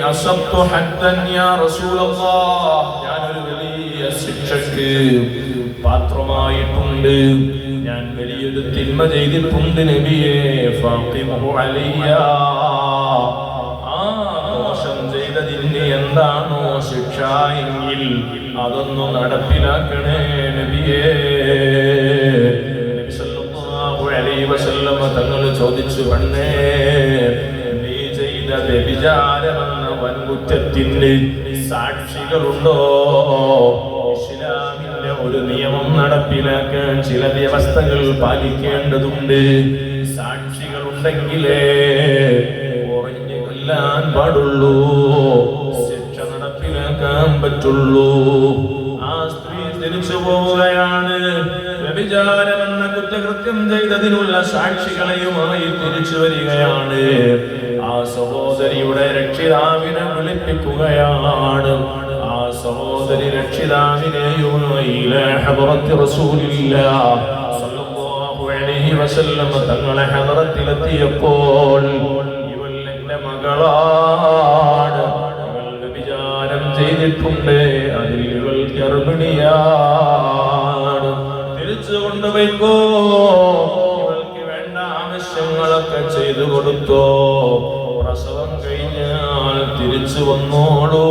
അസബ്തു ഹദ്ദൻ യാ റസൂലല്ലാഹ്, ഞാനൊരു വലിയ ശിക്ഷയ്ക്ക് പാത്രമായിട്ടുണ്ട്, ഞാൻ വലിയൊരു തിന്മ ചെയ്തിട്ടുണ്ട് നബിയേ. ഫഖിമുഹു അലയ്യ, ആ ദോഷം ചെയ്തതിന് എന്താണോ ശിക്ഷ എങ്കിൽ അതൊന്നു നടപ്പിലാക്കണേ നബിയേ. നബി സല്ലല്ലാഹു അലൈഹി വസല്ലം തങ്ങൾ ചോദിച്ചു, പെണ്ണേ, നീ ചെയ്ത വ്യഭിചാരമെന്ന വൻകുറ്റത്തിന് സാക്ഷികളുണ്ടോ? ഇസ്ലാമിന്റെ ഒരു നിയമം നടപ്പിലാക്കാൻ ചില വ്യവസ്ഥകൾ പാലിക്കേണ്ടതുണ്ട്. സാക്ഷികളുണ്ടെങ്കിലേ കുറഞ്ഞു കൊല്ലാൻ പാടുള്ളൂ, ശിക്ഷ നടപ്പിലാക്കാൻ പറ്റുള്ളൂ. ആ സ്ത്രീ തിരിച്ചു പോവുകയാണ്. വ്യഭിചാരമെന്ന കുറ്റകൃത്യം ചെയ്തതിനുള്ള സാക്ഷികളെയുമായി തിരിച്ചു വരികയാണ്. ആ സഹോദരിയുടെ രക്ഷിതാവിനെ വിളിപ്പിക്കുകയാണ്. ആ സഹോദരി രക്ഷിതാവിനെയുമായി തങ്ങളെ ഹദറത്തിലെത്തിയപ്പോൾ, ഇവൾ എന്റെ മകളാണ്, ഇവൾ വ്യഭിചാരം ചെയ്തിട്ടുണ്ട്, അതിൽ ഇവൾ ഗർഭിണിയാണ്, തിരിച്ചു കൊണ്ടുപോയിക്കോ, ഇവൾക്ക് വേണ്ട ആവശ്യങ്ങളൊക്കെ ചെയ്തു കൊടുത്തോ, പ്രസവം കഴിഞ്ഞാൽ തിരിച്ചു വന്നോളൂ.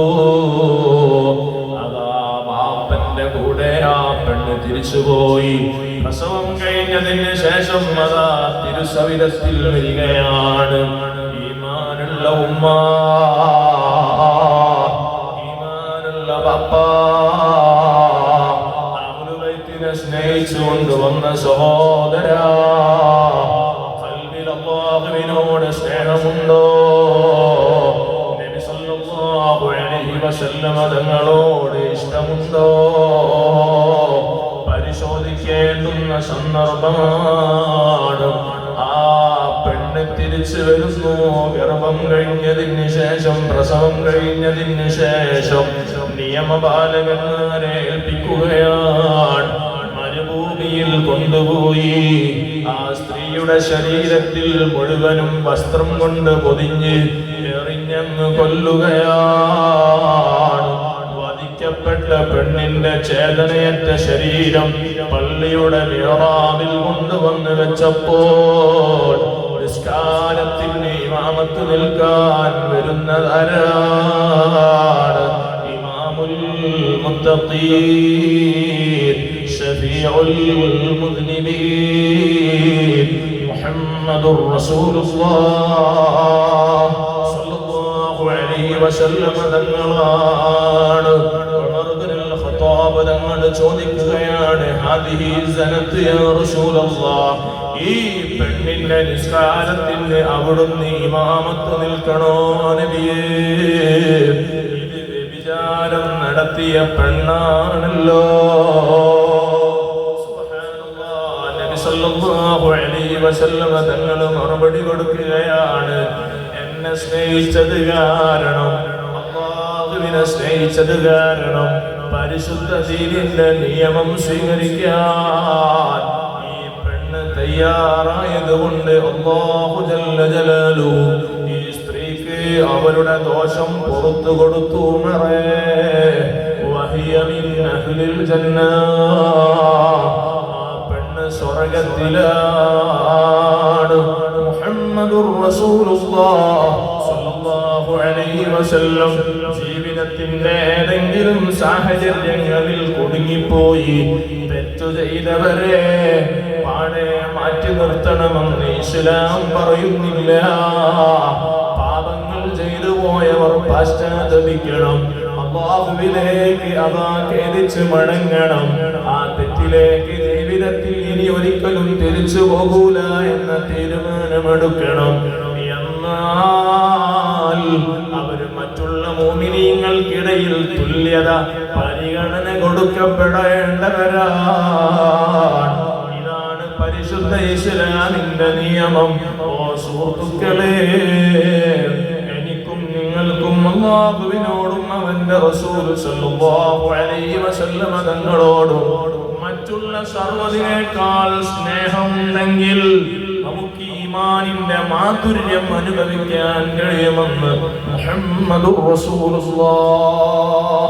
അതാ ബാപ്പന്റെ കൂടെ ആ പെണ്ണ് തിരിച്ചുപോയി. പ്രസവം കഴിഞ്ഞതിന് ശേഷം അതാ തിരുസവിധത്തിൽ വരികയാണ്. ഈമാനുള്ള ഉമ്മ, ഈമാനുള്ള ബാപ്പ, അഹ്ലുബൈത്തിനെ സ്നേഹിച്ചു കൊണ്ടുവന്ന സഹോദര, ഖൽബിൽ അല്ലാഹുവിനോട് സ്നേഹമുണ്ടോ? നബി സല്ലല്ലാഹു അലൈഹി വസല്ലം തങ്ങളോട് ഇഷ്ടമുണ്ടോ? പരിശോധിക്കേണ്ടുന്ന സന്ദർഭമാണ്. ആ പെണ്ണ് തിരിച്ചു വരുന്നു. ഗർഭം കഴിഞ്ഞതിന് ശേഷം, പ്രസവം കഴിഞ്ഞതിന് ശേഷം നിയമപാലകന്മാരെ ഏൽപ്പിക്കുകയാണ്. മരുഭൂമിയിൽ കൊണ്ടുപോയി ആ സ്ത്രീയുടെ ശരീരത്തിൽ മുഴുവനും വസ്ത്രം കൊണ്ട് പൊതിഞ്ഞ് എറിഞ്ഞങ്ങ് കൊല്ലുകയാണ്. വധിക്കപ്പെട്ട പെണ്ണിന്റെ ചേതനയറ്റ ശരീരം പള്ളിയുടെ മിഹ്റാബിൽ കൊണ്ടുവന്ന് വെച്ചപ്പോൾ, നിസ്കാരത്തിന് ഇമാമത്ത് നിൽക്കാൻ വരുന്നതാരാണ്? ഇമാമുൽ മുത്തഖീൻ, ശഫീഉൽ മുദ്നിബീൻ, മുഹമ്മദുർ റസൂലുള്ളാഹ് സ്വല്ലല്ലാഹു അലൈഹി വസല്ലം തങ്ങളാണ്. ഉമർ ഇബ്നുൽ ഖത്താബ് തങ്ങൾ ചോദിക്കുകയാണ്, ഹാദിഹി സനത്ത് യാ റസൂലല്ലാഹ്, ഈ പെണ്ണിന്റെ നിസ്കാരത്തിന് അവിടുന്ന് ഇമാമത്ത് നിൽക്കണോ നബിയേ? ഇത് വ്യഭിചാരം നടത്തിയ പെണ്ണാണല്ലോ. സുബ്ഹാനല്ലാഹ്. നബി സല്ലല്ലാഹു അലൈഹി വസല്ലം തങ്ങൾ മറുപടി കൊടുക്കുകയാണ്, എന്നെ സ്നേഹിച്ചത് കാരണം, അല്ലാഹുവിനെ സ്നേഹിച്ചത് കാരണം, പരിശുദ്ധ ദീനിന്റെ നിയമം സ്വീകരിക്കാൻ ഈ പെണ്ണ് തയ്യാറായതുകൊണ്ട് അല്ലാഹു ജല്ല ജലാലുഹു ഈ സ്ത്രീക്ക് അവരുടെ ദോഷം പുറത്തു കൊടുത്തു. വഹിയ മിൻ അഹ്ലിൽ ജന്ന, ആ പെണ്ണ് സ്വർഗ്ഗത്തിലാണ്. മുഹമ്മദുർ റസൂലുള്ളാഹ് സ്വല്ലല്ലാഹു അലൈഹി വസല്ലം ജീവിതത്തിന്റെ ഏതെങ്കിലും സാഹചര്യങ്ങളിൽ കുടുങ്ങിപ്പോയി തെറ്റു ചെയ്തവരെ പാടെ മാറ്റി നിർത്തണമെന്ന് ഇസ്ലാം പറയുന്നില്ല. പാപങ്ങൾ ചെയ്തു പോയവർ പശ്ചാത്തപിക്കണം, അല്ലാഹുവിലേക്ക് അതാ ഖേദിച്ച് മടങ്ങണം. ആ തെറ്റിലേക്ക് ജീവിതത്തിൽ ഇനി ഒരിക്കലും തിരിച്ചു പോകൂല എന്ന തീരുമാനമെടുക്കണം. എന്നാൽ അവര് മറ്റുള്ള മുഅ്മിനീങ്ങൾക്കിടയിൽ തുല്യത പരിഗണന കൊടുക്കപ്പെടേണ്ടവരാണ്. ഇതാണ് പരിശുദ്ധ ഇസ്ലാമിന്റെ നിയമം. ഓ സുഹൃത്തുക്കളെ, എനിക്കും നിങ്ങൾക്കും അല്ലാഹുവിനോടും അവന്റെ റസൂൽ സല്ലല്ലാഹു അലൈഹി വസല്ലം തങ്ങളോടും മറ്റുള്ള സർവ്വതിനേക്കാൾ സ്നേഹമുണ്ടെങ്കിൽ നമുക്ക് ഈമാനിന്റെ മാധുര്യം അനുഭവിക്കാൻ കഴിയുമെന്ന് മുഹമ്മദുർ റസൂലുള്ളാഹ്.